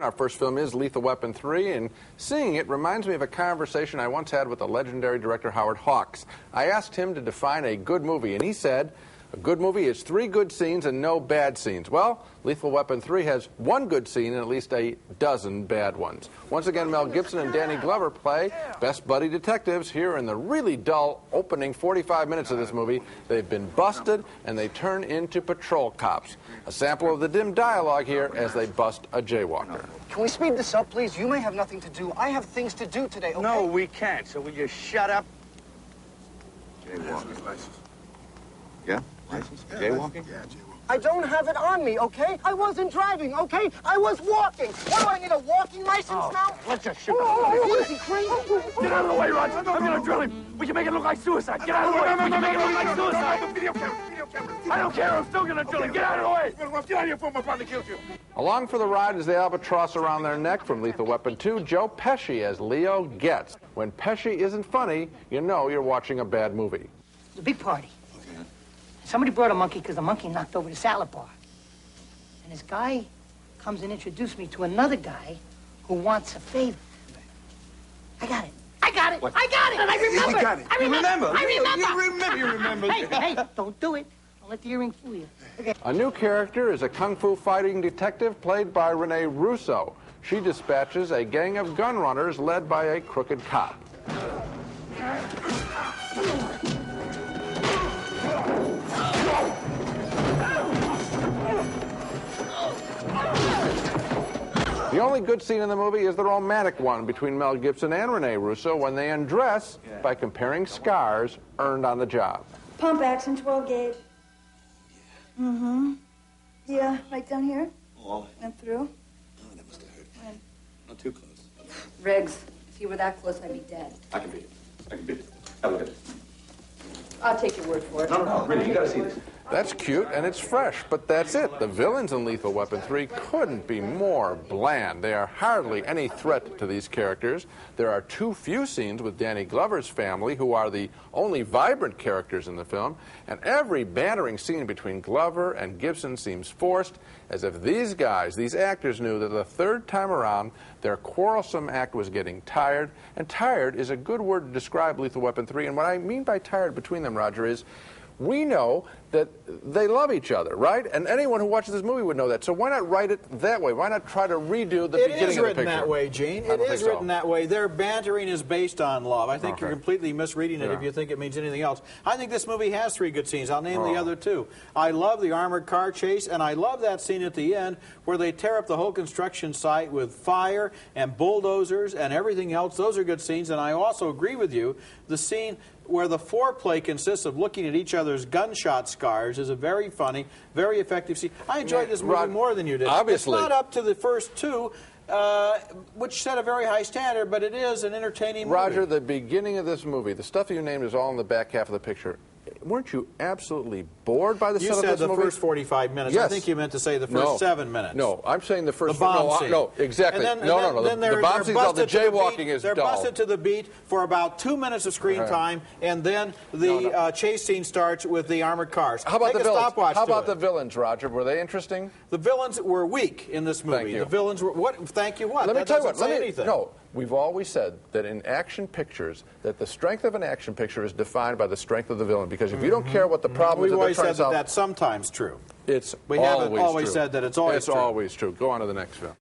Our first film is Lethal Weapon 3, and seeing it reminds me of a conversation I once had with the legendary director Howard Hawks. I asked him to define a good movie, and he said, a good movie is 3 good scenes and no bad scenes. Well, Lethal Weapon 3 has 1 good scene and at least a dozen bad ones. Once again, Mel Gibson and Danny Glover play best buddy detectives here in the really dull opening 45 minutes of this movie. They've been busted, and they turn into patrol cops. A sample of the dim dialogue here as they bust a jaywalker. Can we speed this up, please? You may have nothing to do. I have things to do today, okay? No, we can't. So will you shut up? Jaywalking license. Yeah? License? Jaywalking? Yeah, jaywalking. I don't have it on me, okay? I wasn't driving, okay? I was walking. What, do I need a walking license now? Let's just shoot him. Is he crazy? Get out of the way, Roger. I'm gonna drill him. We can make it look like suicide. Get out of the way. We can make it look like suicide. Video camera. I don't care. I'm still gonna drill him. Get out of the way. Get out of here before my partner kills you. Along for the ride is the albatross around their neck from Lethal Weapon 2, Joe Pesci as Leo Getz. When Pesci isn't funny, you know you're watching a bad movie. It's a big party. Somebody brought a monkey because the monkey knocked over the salad bar. And this guy comes and introduced me to another guy who wants a favor. I got it. I got it. What? I got it. And I remember. You got it. I remember. You remember. Hey, don't do it. Don't let the earring fool you. Okay. A new character is a kung fu fighting detective played by Renee Russo. She dispatches a gang of gun runners led by a crooked cop. The only good scene in the movie is the romantic one between Mel Gibson and Renee Russo when they undress by comparing scars earned on the job. Pump action, 12 gauge. Mm-hmm. Yeah, right down here. Oh, Went through. that must have hurt. When? Not too close. Riggs, if you were that close, I'd be dead. I can beat it. I can beat it. Have a look at it. I'll take your word for it. No, really, you gotta see this. That's cute and it's fresh, but that's it. The villains in Lethal Weapon 3 couldn't be more bland. They are hardly any threat to these characters. There are too few scenes with Danny Glover's family, who are the only vibrant characters in the film, and every bantering scene between Glover and Gibson seems forced, as if these guys, these actors, knew that the third time around their quarrelsome act was getting tired, and tired is a good word to describe Lethal Weapon 3, and what I mean by tired between them, Roger, is we know that they love each other, right? And anyone who watches this movie would know that. So why not write it that way? Why not try to redo the beginning of the picture? It is written that way, Gene. It is written that way. Their bantering is based on love. I think you're completely misreading it if you think it means anything else. I think this movie has 3 good scenes. I'll name the other 2. I love the armored car chase, and I love that scene at the end where they tear up the whole construction site with fire and bulldozers and everything else. Those are good scenes, and I also agree with you. The scene where the foreplay consists of looking at each other's gunshot scars is a very funny, very effective scene. I enjoyed this movie more than you did. Obviously. It's not up to the first 2, which set a very high standard, but it is an entertaining movie. Roger, the beginning of this movie, the stuff that you named is all in the back half of the picture. Weren't you absolutely bored by the set of this movie? You said the first 45 minutes. Yes. I think you meant to say the first 7 minutes. No, I'm saying the first... The bomb scene. No, exactly. And then, no. The bomb scene, the jaywalking is dull. They're busted to the beat for about 2 minutes of screen time, and then the chase scene starts with the armored cars. How about the villains? Stopwatch How about the villains, Roger? Were they interesting? The villains were weak in this movie. Thank you. The villains were... What? Thank you what? Let me tell you what. Anything. No, we've always said that in action pictures, that the strength of an action picture is defined by the strength of the villain. Because if you don't care what the problem is that they're trying to solve... We've always said that that's sometimes true. It's we always haven't always true. said that it's always It's true. always true. Go on to the next film.